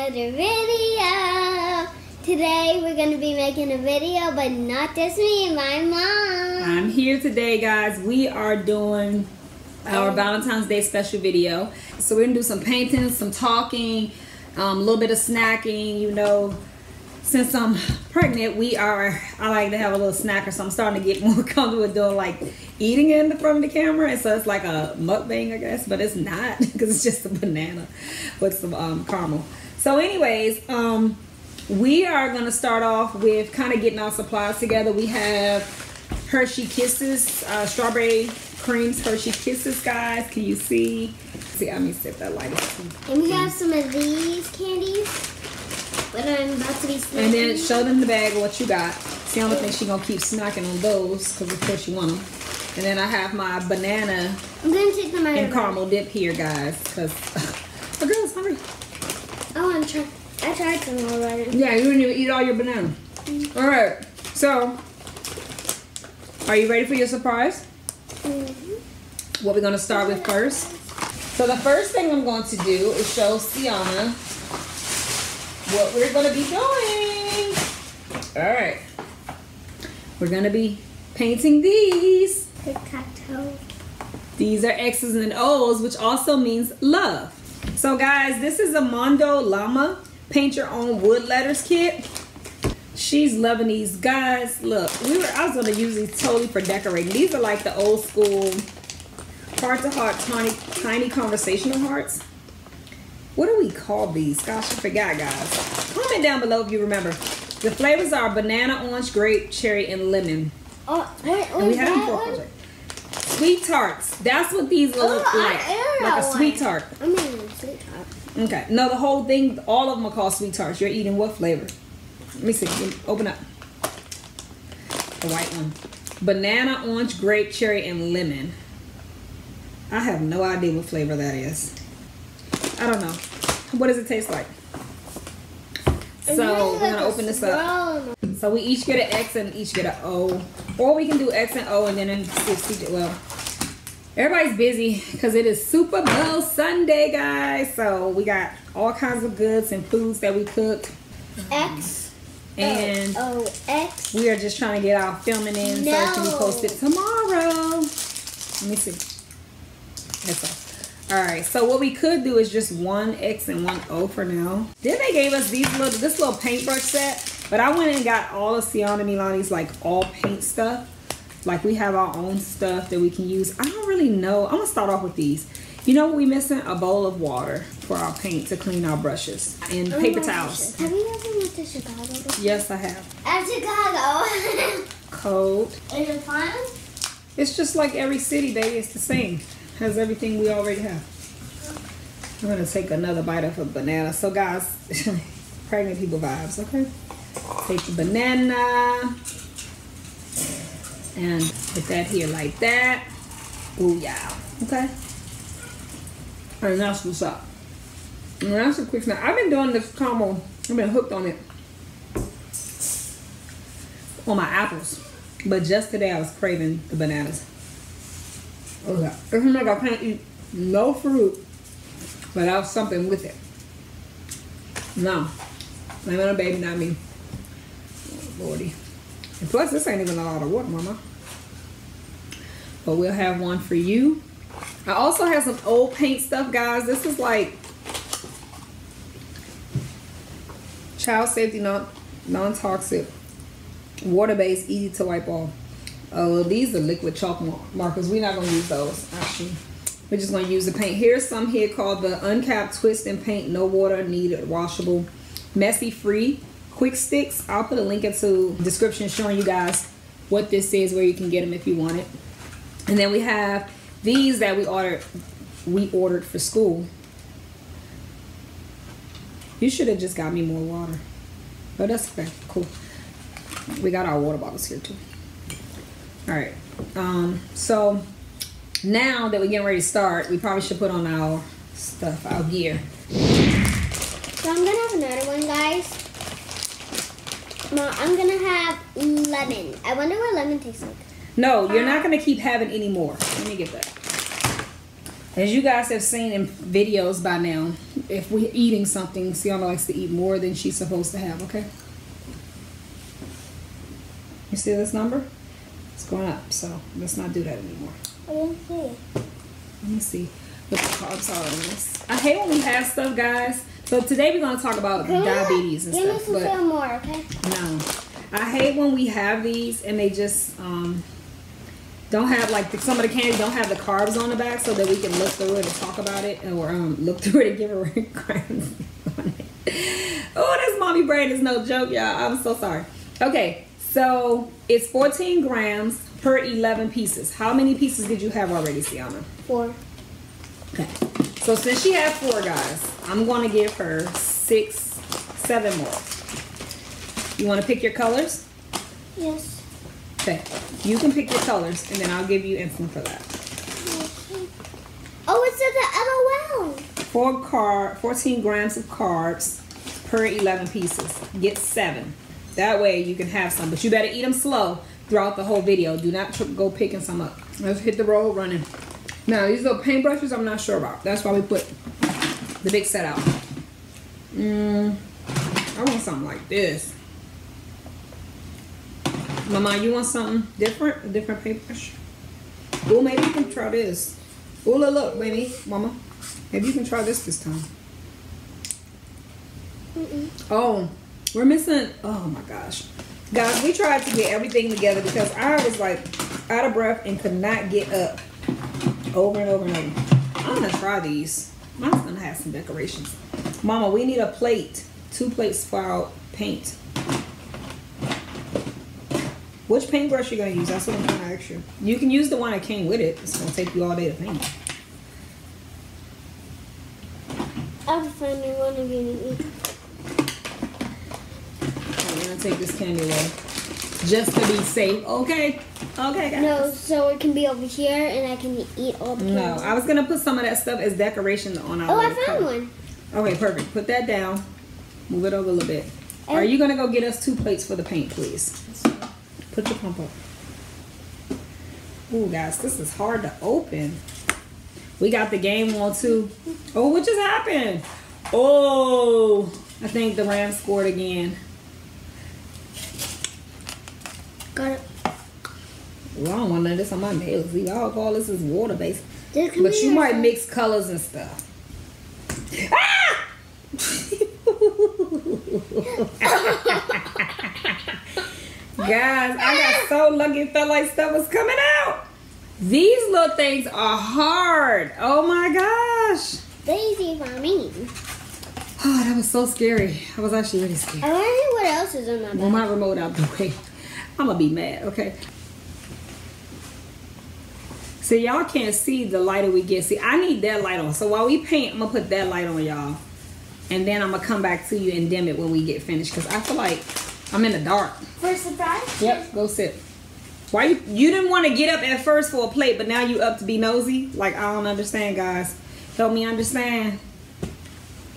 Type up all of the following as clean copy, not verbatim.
another video. Today we're going to be making a video, but not just me, my mom. I'm here today, guys. We are doing our Valentine's Day special video. So we're going to do some painting, some talking, a little bit of snacking, you know. Since I'm pregnant, I like to have a little snack, so I'm starting to get more comfortable with doing like eating in front of the camera, and so it's like a mukbang, I guess, but it's not because it's just a banana with some caramel. So anyways, we are going to start off with kind of getting our supplies together. We have Hershey Kisses, strawberry creams, Hershey Kisses, guys. Can you see? See, let me set that light up. And we have some of these candies. But I'm about to be snacking. And then show them the bag of what you got. See, I don't think she's going to keep snacking on those because of course you want them. And then I have my banana and caramel dip here, guys, because the girl's hungry. Oh, I tried some already. Yeah, you didn't even eat all your banana. Mm-hmm. All right, so are you ready for your surprise? Mm-hmm. What we're going to start with first. So the first thing I'm going to do is show Sienna what we're going to be doing. All right, we're going to be painting these. These are X's and O's, which also means love. So guys, this is a Mondo Llama paint your own wood letters kit. She's loving these, guys. Look, I was going to use these totally for decorating. These are like the old school heart to heart tiny conversational hearts. What do we call these? Gosh, I forgot, guys. Comment down below if you remember. The flavors are banana, orange, grape, cherry, and lemon. And we have them for project. Sweet tarts. That's what these look like. Like a sweet tart. I mean, sweet tart. Okay. No, the whole thing, all of them are called sweet tarts. You're eating what flavor? Let me see. Open up. The white one. Banana, orange, grape, cherry, and lemon. I have no idea what flavor that is. I don't know. What does it taste like? So we're gonna open this up. So we each get an X and each get an O, or we can do X and O and then well, everybody's busy because it is Super Bowl Sunday, guys. So we got all kinds of goods and foods that we cooked. X and X. We are just trying to get our filming in so it can be posted tomorrow. Let me see. That's all. Alright, so what we could do is just one X and one O for now. Then they gave us this little paintbrush set, but I went and got all of Sienna and Meilani's like all paint stuff. Like we have our own stuff that we can use. I don't really know. I'm gonna start off with these. You know what we missing? A bowl of water for our paint to clean our brushes and paper towels. Have you ever went to Chicago before? Yes, I have. At Chicago. Cold. Is it fun? It's just like every city, baby. It's the same. Has everything we already have. I'm gonna take another bite of a banana. So guys, pregnant people vibes, okay? Take the banana and put that here like that. Ooh, yeah. Okay. And that's what's up. And that's a quick snack. I've been doing this caramel. I've been hooked on it on my apples, but just today I was craving the bananas. Okay. It's like I can't eat no fruit without something with it. No. I'm not a baby, not me. Oh, Lordy. And plus, this ain't even a lot of water, Mama. But we'll have one for you. I also have some old paint stuff, guys. This is like child safety, non-toxic, water-based, easy to wipe off. These are liquid chalk markers. We're not going to use those, actually. We're just going to use the paint. Here's some here called the Uncapped Twist and Paint No Water Needed Washable Messy Free Quick Sticks. I'll put a link into the description showing you guys what this is, where you can get them if you want it. And then we have these that we ordered for school. You should have just got me more water. But that's okay. Cool. We got our water bottles here too. Alright, so now that we're getting ready to start, we probably should put on our stuff, our gear. So I'm gonna have another one, guys. No, I'm gonna have lemon. I wonder what lemon tastes like. No, you're not gonna keep having any more. Let me get that. As you guys have seen in videos by now, if we're eating something, Sienna likes to eat more than she's supposed to have, okay? You see this number? It's going up, so let's not do that anymore. I didn't see it. Let me see what the carbs are on this. I hate when we have stuff, guys. So today we're going to talk about diabetes and stuff. Give me some more, okay? No. I hate when we have these and they just don't have, like, some of the candy don't have the carbs on the back so that we can look through it and talk about it, or look through it and give a carbs on it. Oh, this mommy brain is no joke, y'all. I'm so sorry. Okay, so it's 14 grams per 11 pieces. How many pieces did you have already, Sienna? 4. Okay, so since she had 4, guys, I'm going to give her 6, 7 more. You want to pick your colors? Yes. Okay, you can pick your colors, and then I'll give you instant for that. Oh, it said the LOL. 14 grams of carbs per 11 pieces. Get 7. That way you can have some, but you better eat them slow throughout the whole video. Do not go picking some up. Let's hit the road running. Now, these little paintbrushes, I'm not sure about. That's why we put the big set out. I want something like this. Mama, you want something different? A different paintbrush? Oh, maybe you can try this. Oh, look, baby. Mama. Maybe you can try this time. Oh, we're missing. Oh, my gosh. Guys, we tried to get everything together because I was, like, out of breath and could not get up over and over and over. I'm going to try these. Mine's going to have some decorations. Mama, we need a plate. 2 plates for our paint. Which paintbrush you gonna use? That's what I'm trying to ask you. You can use the one that came with it. It's gonna take you all day to paint. I'll find me one of you. I'm gonna take this candy away, just to be safe. Okay, okay, guys. No, so it can be over here, and I can eat all the candy. No, I was gonna put some of that stuff as decoration on our. Oh, I found one. Okay, perfect. Put that down. Move it over a little bit. Are you gonna go get us 2 plates for the paint, please? Put your pump up. Ooh, guys, this is hard to open. We got the game on too. Oh, what just happened? Oh, I think the Rams scored again. Got it. Well, I don't want none of this on my nails. See, y'all call this is water based. But you might mix colors and stuff. Ah! Guys, I got so lucky it felt like stuff was coming out. These little things are hard. Oh my gosh. They're easy for me. Oh, that was so scary. I was actually really scared. I want to see what else is in my bag. Move my remote out the way. I'm going to be mad, okay? So y'all can't see the lighter we get. See, I need that light on. So while we paint, I'm going to put that light on, y'all. And then I'm going to come back to you and dim it when we get finished. Because I feel like I'm in the dark. For a surprise? Yep, go sit. Why you didn't want to get up at first for a plate, but now you up to be nosy? Like, I don't understand, guys. Help me understand.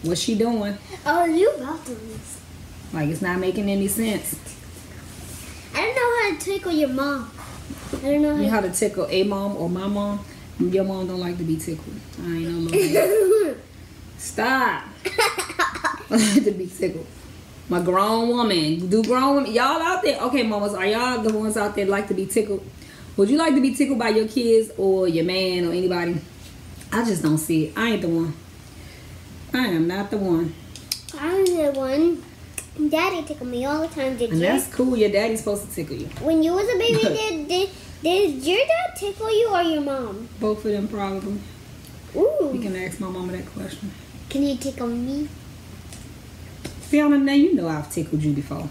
What's she doing? Oh, you got this. Like, it's not making any sense. I don't know how to tickle your mom. I don't know how to tickle a mom or my mom. Your mom don't like to be tickled. I ain't no mom. Stop. To be tickled. My grown woman. Do grown women, y'all out there? Okay, mamas, are y'all the ones out there that like to be tickled? Would you like to be tickled by your kids or your man or anybody? I just don't see it. I ain't the one. I am not the one. I'm the one. Daddy tickled me all the time. Did and that's cool. Your daddy's supposed to tickle you. When you was a baby, did your dad tickle you or your mom? Both of them probably. Ooh. You can ask my mama that question. Can you tickle me? Fiona, now you know I've tickled you before.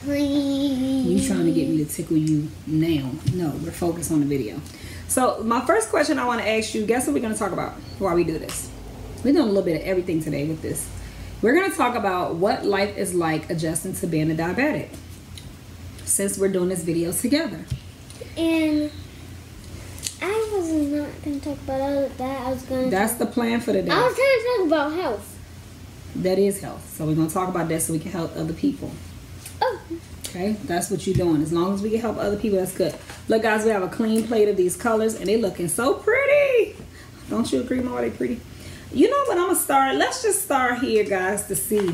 You trying to get me to tickle you now? No, we're focused on the video. So my first question I want to ask you, guess what we're going to talk about while we do this? We're doing a little bit of everything today with this. We're going to talk about what life is like adjusting to being a diabetic, since we're doing this video together. And I was not going to talk about all of that. I was going to. That's the plan for the day. I was going to talk about health. That is health. So we're going to talk about that so we can help other people. Oh. Okay, that's what you're doing. As long as we can help other people, that's good. Look, guys, we have a clean plate of these colors, and they're looking so pretty. Don't you agree, Mama? They pretty. You know what, I'm gonna start. Let's just start here, guys, to see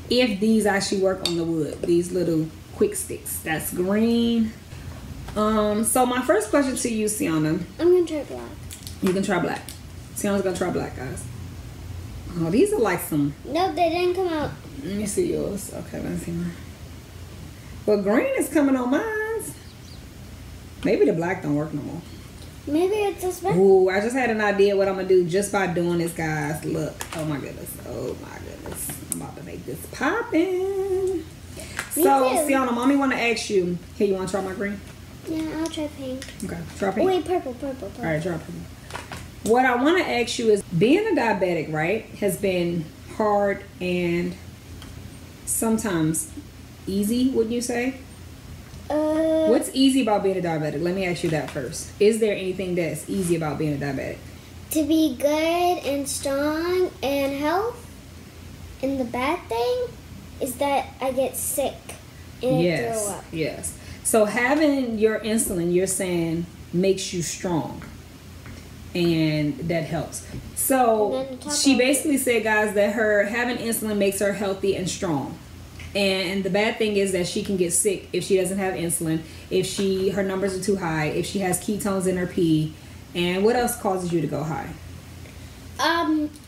if these actually work on the wood. These little quick sticks. That's green. So my first question to you, Sienna. I'm gonna try black. You can try black. Sienna's gonna try black, guys. Oh, these are like some. Nope, they didn't come out. Let me see yours. Okay, let's see mine. But green is coming on mine. Maybe the black don't work no more. Maybe it's a special. Ooh, I just had an idea what I'm gonna do just by doing this, guys. Look. Oh my goodness. Oh my goodness. I'm about to make this poppin'. So, Sienna, mommy wanna ask you. Here, you wanna try my green? Yeah, I'll try pink. Okay, try pink. Oh, wait, purple. Alright, try purple. What I wanna ask you is, being a diabetic, right, has been hard and sometimes easy, wouldn't you say? What's easy about being a diabetic? Let me ask you that first. Is there anything that's easy about being a diabetic? To be good and strong and health. And the bad thing is that I get sick and I throw up. Yes. So having your insulin, you're saying, makes you strong. And that helps. So she basically said, guys, that her having insulin makes her healthy and strong. And the bad thing is that she can get sick if she doesn't have insulin, if her numbers are too high, if she has ketones in her pee. And what else causes you to go high?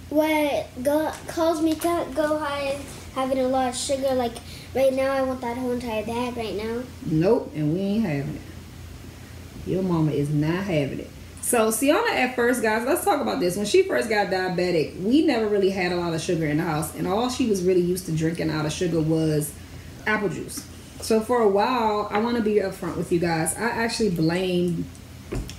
What causes me to go high is having a lot of sugar. Like right now, I want that whole entire bag right now. Nope, and we ain't having it. Your mama is not having it. So Sienna, at first, guys, let's talk about this. When she first got diabetic, we never really had a lot of sugar in the house, and all she was really used to drinking out of sugar was apple juice. So for a while, I want to be upfront with you guys, I actually blamed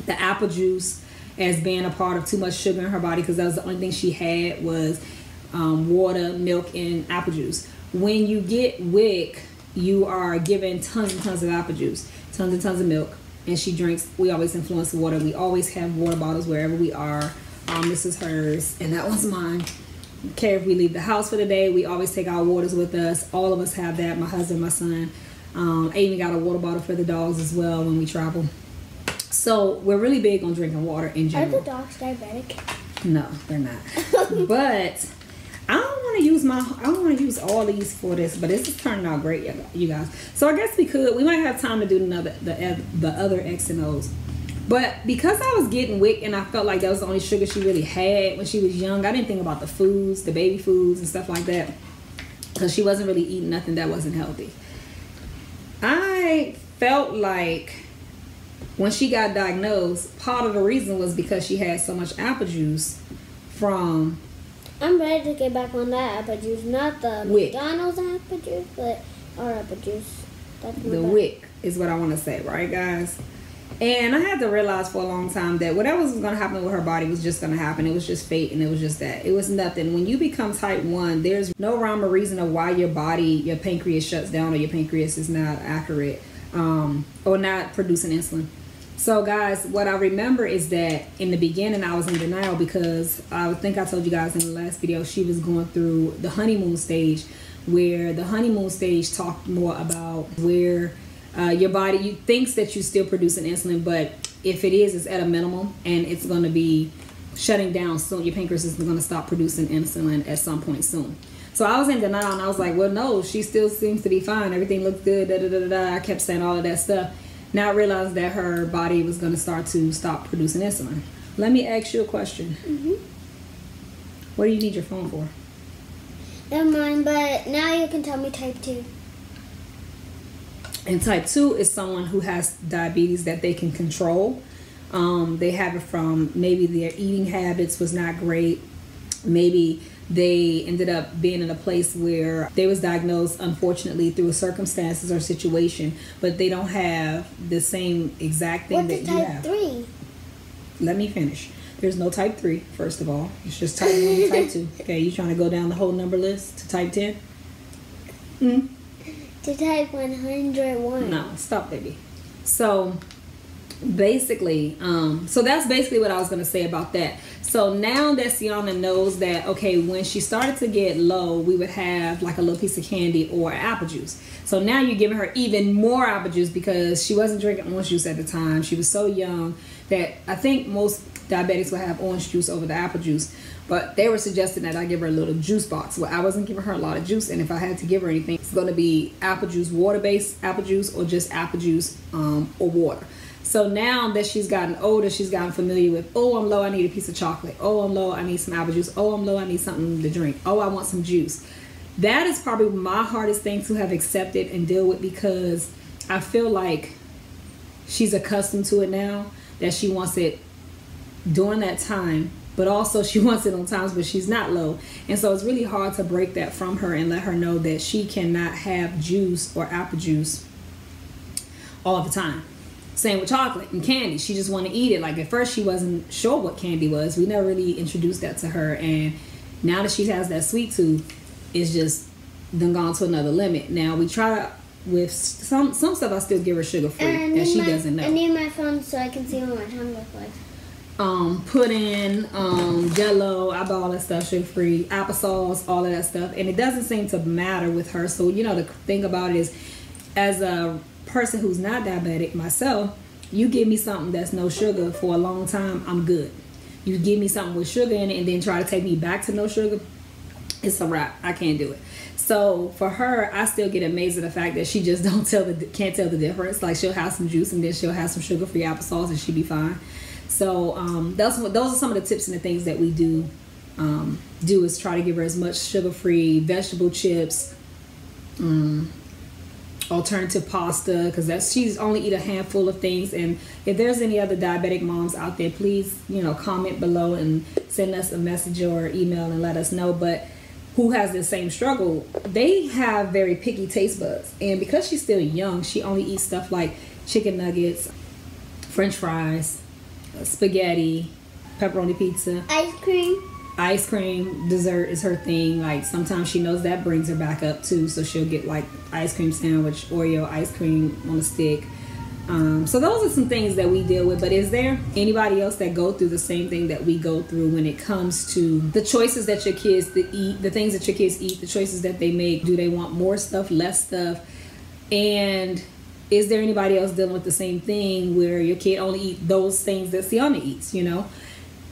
the apple juice as being a part of too much sugar in her body, because that was the only thing she had was water, milk, and apple juice. When you get WIC, you are given tons and tons of apple juice, tons and tons of milk. And she drinks, we always influence water. We always have water bottles wherever we are. This is hers, and that one's mine. Okay, if we leave the house for the day, we always take our waters with us. All of us have that, my husband, my son. I even got a water bottle for the dogs as well when we travel. So we're really big on drinking water in general. Are the dogs diabetic? No, they're not. But I don't want to use all these for this, but this is turning out great, you guys. So I guess we might have time to do the other X and O's. But because I was getting WIC and I felt like that was the only sugar she really had when she was young, I didn't think about the foods, the baby foods and stuff like that, because she wasn't really eating nothing that wasn't healthy. I felt like when she got diagnosed, part of the reason was because she had so much apple juice from... I'm ready to get back on that apple juice. Not the WIC. McDonald's apple juice, but our apple juice. The WIC is what I want to say, right, guys? And I had to realize for a long time that whatever was going to happen with her body was just going to happen. It was just fate, and it was just that. It was nothing. When you become type 1, there's no rhyme or reason of why your pancreas shuts down, or your pancreas is not accurate, or not producing insulin. So guys, what I remember is that in the beginning I was in denial, because I think I told you guys in the last video, she was going through the honeymoon stage, where the honeymoon stage talked more about where your body thinks that you're still producing insulin, but if it is, it's at a minimum, and it's going to be shutting down soon. Your pancreas is going to stop producing insulin at some point soon. So I was in denial, and I was like, well, no, she still seems to be fine. Everything looks good. Da, da, da, da, da. I kept saying all of that stuff. Now I realized that her body was going to stop producing insulin. Let me ask you a question. What do you need your phone for? Never mind, but now you can tell me type 2. And type 2 is someone who has diabetes that they can control. They have it from maybe their eating habits was not great. Maybe they ended up being in a place where they was diagnosed, unfortunately, through circumstances or situation, but they don't have the same exact thing that you have. What's type 3? Let me finish. There's no type 3, first of all. It's just type 1 and type 2. Okay, you trying to go down the whole number list to type 10? To type 101. No, stop, baby. So basically, so that's basically what I was going to say about that. So now that Sienna knows that, okay, when she started to get low, we would have like a little piece of candy or apple juice. So now you're giving her even more apple juice because she wasn't drinking orange juice at the time. She was so young that I think most diabetics will have orange juice over the apple juice. But they were suggesting that I give her a little juice box. Well, I wasn't giving her a lot of juice, and if I had to give her anything, it's going to be apple juice, water-based apple juice, or just apple juice or water. So now that she's gotten older, she's gotten familiar with, oh, I'm low, I need a piece of chocolate. Oh, I'm low, I need some apple juice. Oh, I'm low, I need something to drink. Oh, I want some juice. That is probably my hardest thing to have accepted and deal with, because I feel like she's accustomed to it now, that she wants it during that time, but also she wants it on times where she's not low. And so it's really hard to break that from her and let her know that she cannot have juice or apple juice all the time. Same with chocolate and candy. She just want to eat it. Like at first she wasn't sure what candy was. We never really introduced that to her. And now that she has that sweet tooth, it's just then gone to another limit. Now we try with some stuff. I still give her sugar free that she doesn't know. I need my phone so I can see what my tongue looks like. Pudding, Jello, I buy all that stuff sugar free, applesauce, all of that stuff, and it doesn't seem to matter with her. So you know, the thing about it is, as a person who's not diabetic myself, you give me something that's no sugar for a long time, I'm good. You give me something with sugar in it and then try to take me back to no sugar, it's a wrap. I can't do it. So for her, I still get amazed at the fact that she just can't tell the difference. Like she'll have some juice and then she'll have some sugar-free applesauce and she'll be fine. So those are some of the tips and the things that we do is try to give her as much sugar-free vegetable chips, alternative pasta, because she's only eat a handful of things. And if there's any other diabetic moms out there, please, you know, comment below and send us a message or email and let us know. But who has the same struggle, they have very picky taste buds, and because she's still young, she only eats stuff like chicken nuggets, french fries, spaghetti, pepperoni pizza, ice cream, dessert is her thing. Like sometimes she knows that brings her back up too, so she'll get like ice cream sandwich, Oreo ice cream on a stick. So those are some things that we deal with. But is there anybody else that go through the same thing that we go through when it comes to the choices that your kids eat, the things that your kids eat, the choices that they make? Do they want more stuff, less stuff? And is there anybody else dealing with the same thing where your kid only eat those things that Sienna eats, you know?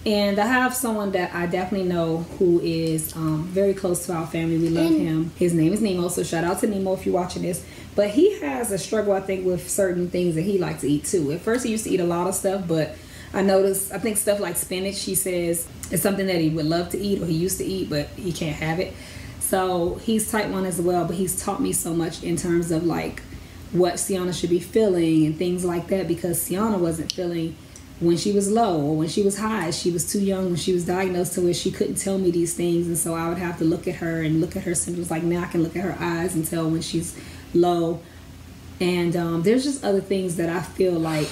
And I have someone that I definitely know who is very close to our family. We love him. His name is Nemo, so shout out to Nemo if you're watching this. But he has a struggle, I think, with certain things that he likes to eat too. At first he used to eat a lot of stuff, but I think stuff like spinach, he says, is something that he would love to eat, or he used to eat, but he can't have it. So he's type 1 as well, but he's taught me so much in terms of like what Sienna should be feeling and things like that, because Sienna wasn't feeling when she was low or when she was high. She was too young when she was diagnosed to where she couldn't tell me these things, and so I would have to look at her and look at her symptoms. Like now I can look at her eyes and tell when she's low. And there's just other things that I feel like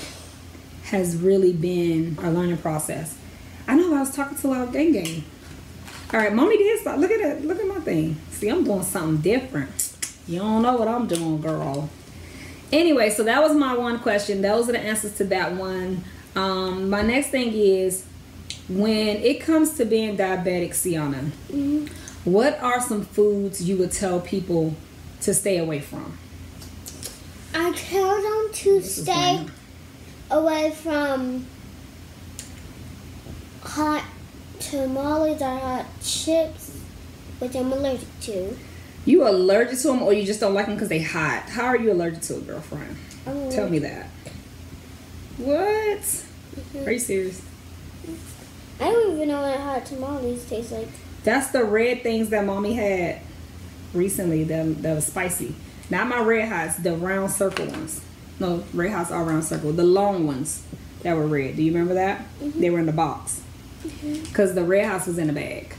has really been a learning process. I know I was talking to our gang. All right, mommy did stop. Look at that. Look at my thing. See, I'm doing something different. You don't know what I'm doing, girl. Anyway, so that was my one question. Those are the answers to that one. My next thing is, when it comes to being diabetic, Sienna, what are some foods you would tell people to stay away from? I tell them to stay away from hot tamales or hot chips, which I'm allergic to. You allergic to them, or you just don't like them because they hot? How are you allergic to it, girlfriend? Tell me that. What? Are you serious? I don't even know what hot tamales taste like. That's the red things that mommy had recently that was spicy. Not my red hots, the round circle ones. No, red hots are round circle. The long ones that were red. Do you remember that? They were in the box. Because the red hots was in the bag.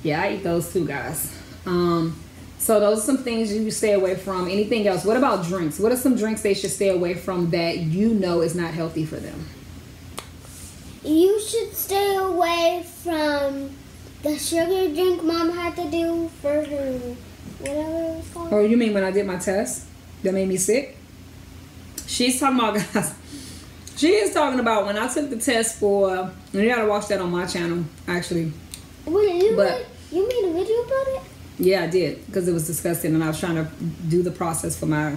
Yeah, I eat those too, guys. So those are some things you stay away from. Anything else? What about drinks? What are some drinks they should stay away from that you know is not healthy for them? You should stay away from the sugar drink Mom had to do for her, whatever it was called. Oh, you mean when I did my test that made me sick? She's talking about, guys, She is talking about when I took the test for, and you gotta watch that on my channel, actually. Wait, you made a video about it? Yeah, I did, because it was disgusting, and I was trying to do the process for my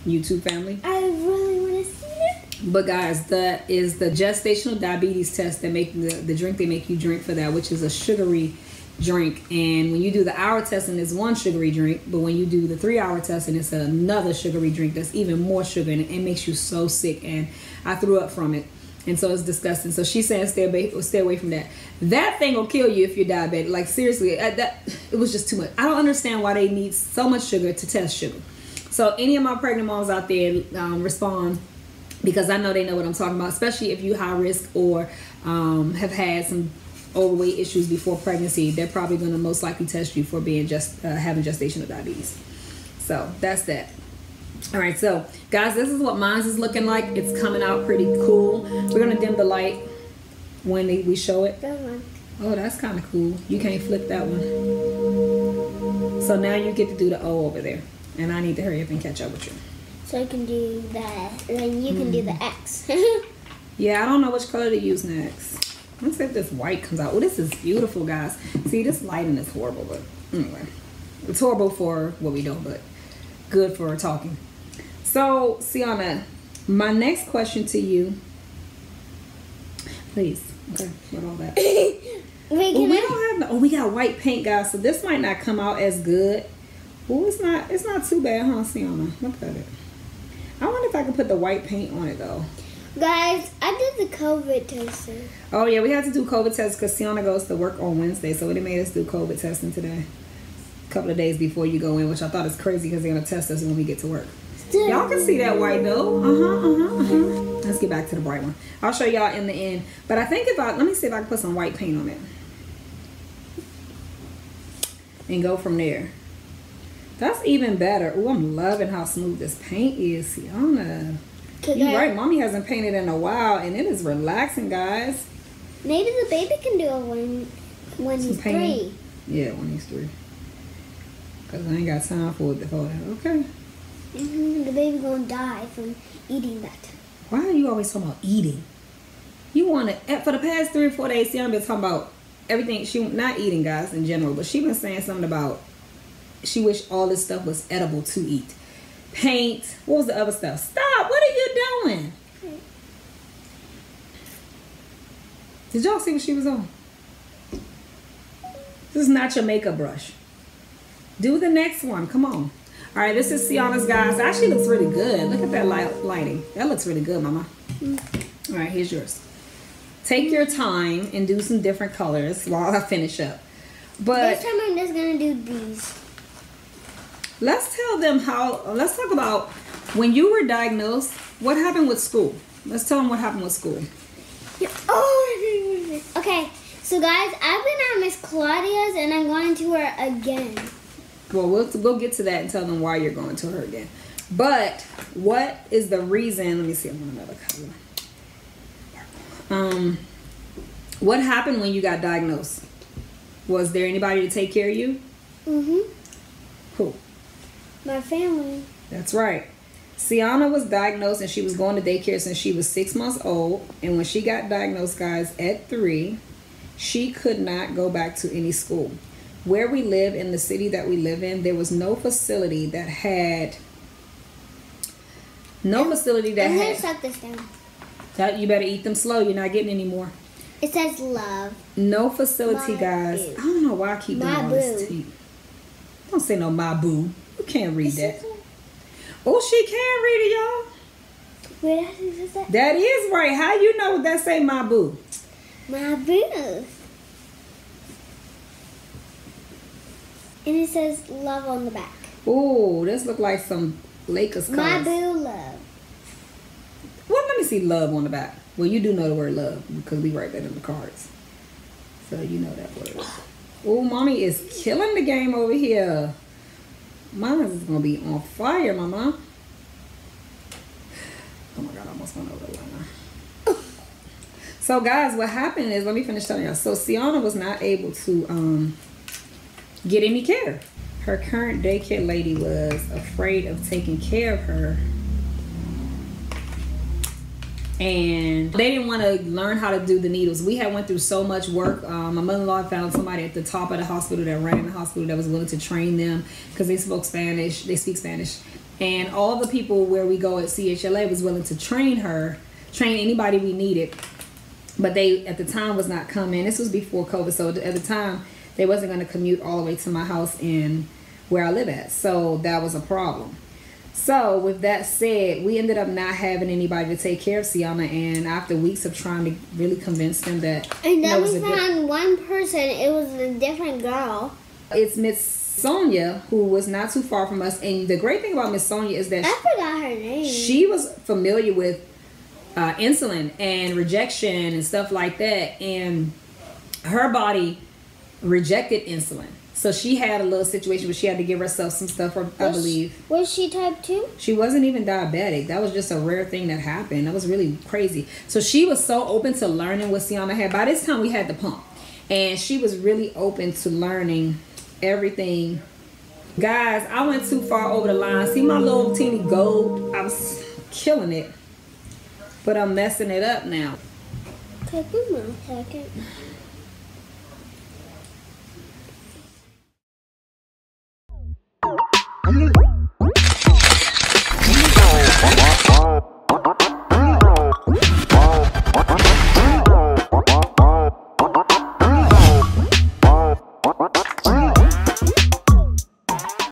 YouTube family. I really want to see it. But guys, that is the gestational diabetes test that make the drink they make you drink for that, which is a sugary drink. And when you do the hour testing, it's one sugary drink, but when you do the 3-hour testing, it's another sugary drink that's even more sugar, and it makes you so sick. And I threw up from it, and so it's disgusting. So she's saying stay away from that. That thing will kill you if you're diabetic. Like seriously, it was just too much. I don't understand why they need so much sugar to test sugar. So any of my pregnant moms out there, respond, because I know they know what I'm talking about, especially if you high risk or have had some overweight issues before pregnancy. They're probably going to most likely test you for being having gestational diabetes. So that's that. All right, so guys, this is what mine is looking like. It's coming out pretty cool. We're going to dim the light when we show it. Oh, that's kind of cool. You can't flip that one. So now you get to do the O over there, and I need to hurry up and catch up with you. So I can do that, and then you can do the X. Yeah, I don't know which color to use next. Let's see if this white comes out. Oh, this is beautiful, guys. See, this lighting is horrible, but anyway. It's horrible for what we do, but good for talking. So, Sienna, my next question to you. Please. Okay, with all that. Wait, we got white paint, guys, so this might not come out as good. Oh, it's not too bad, huh, Sienna? Look at it. I wonder if I can put the white paint on it, though. Guys, I did the COVID testing. Oh, yeah, we had to do COVID tests because Sienna goes to work on Wednesday, so they made us do COVID testing today. A couple of days before you go in, which I thought is crazy because they're going to test us when we get to work. Y'all can see that white, though. Let's get back to the bright one. I'll show y'all in the end. But I think let me see if I can put some white paint on it. And go from there. That's even better. Oh, I'm loving how smooth this paint is, Sienna. You're right, Mommy hasn't painted in a while, and it is relaxing, guys. Maybe the baby can do it when he's 3. Yeah, when he's 3. Because I ain't got time for it before that. Okay. The baby gonna die from eating that. Why are you always talking about eating? You want to, for the past 3 or 4 days, Sienna been talking about everything. She not eating, guys, in general, but she been saying something about she wish all this stuff was edible to eat. Paint. What was the other stuff? Stop. What are you doing? Did y'all see what she was on? This is not your makeup brush. Do the next one. Come on. All right. This is Sienna's, guys. It actually looks really good. Look at that lighting. That looks really good, Mama. All right. Here's yours. Take your time and do some different colors while I finish up. But this time I'm just going to do these. Let's tell them let's talk about when you were diagnosed, what happened with school. Let's tell them what happened with school. Oh, okay. So guys, I've been at Miss Claudia's and I'm going to her again. Well, we'll get to that and tell them why you're going to her again. But what is the reason? Let me see. I want another color. What happened when you got diagnosed? Was there anybody to take care of you? Who? My family. That's right. Sienna was diagnosed and she was going to daycare since she was 6 months old. And when she got diagnosed, guys, at 3, she could not go back to any school. Where we live, in the city that we live in, there was no facility that had... I'm going to suck this down. You better eat them slow. You're not getting any more. It says love. No facility, guys. I don't know why I keep doing all this tea. Don't say no my boo. You can't read that. Oh, she can read it, y'all. Wait, that? That is right. How you know that say my boo? My boo. And it says love on the back. Oh, this look like some Lakers colors. My boo love. Well, let me see love on the back. Well, you do know the word love because we write that in the cards. So you know that word. Oh, Mommy is killing the game over here. Mine is going to be on fire, Mama. Oh my God, I almost went over the line. So guys, what happened is, let me finish telling y'all. So Sienna was not able to get any care. Her current daycare lady was afraid of taking care of her and they didn't want to learn how to do the needles. We had went through so much work. My mother-in-law found somebody at the top of the hospital that ran the hospital that was willing to train them because they spoke Spanish. They speak Spanish. And all the people where we go at CHLA was willing to train anybody we needed. But they, at the time, was not coming. This was before COVID. So at the time, they wasn't going to commute all the way to my house in where I live at. So that was a problem. So with that said, we ended up not having anybody to take care of Siama. And after weeks of trying to really convince them that... And then we found one person. It was a different girl. It's Miss Sonia, who was not too far from us. And the great thing about Miss Sonia is that... I forgot her name. She was familiar with insulin and rejection and stuff like that, and her body rejected insulin, so she had a little situation where she had to give herself some stuff, I believe. Was she type 2? She wasn't even diabetic. That was just a rare thing that happened. That was really crazy. So she was so open to learning what Siama had. By this time we had the pump, and she was really open to learning everything. Guys, I went too far over the line. See my little teeny gold? I was killing it. But I'm messing it up now. Take a second.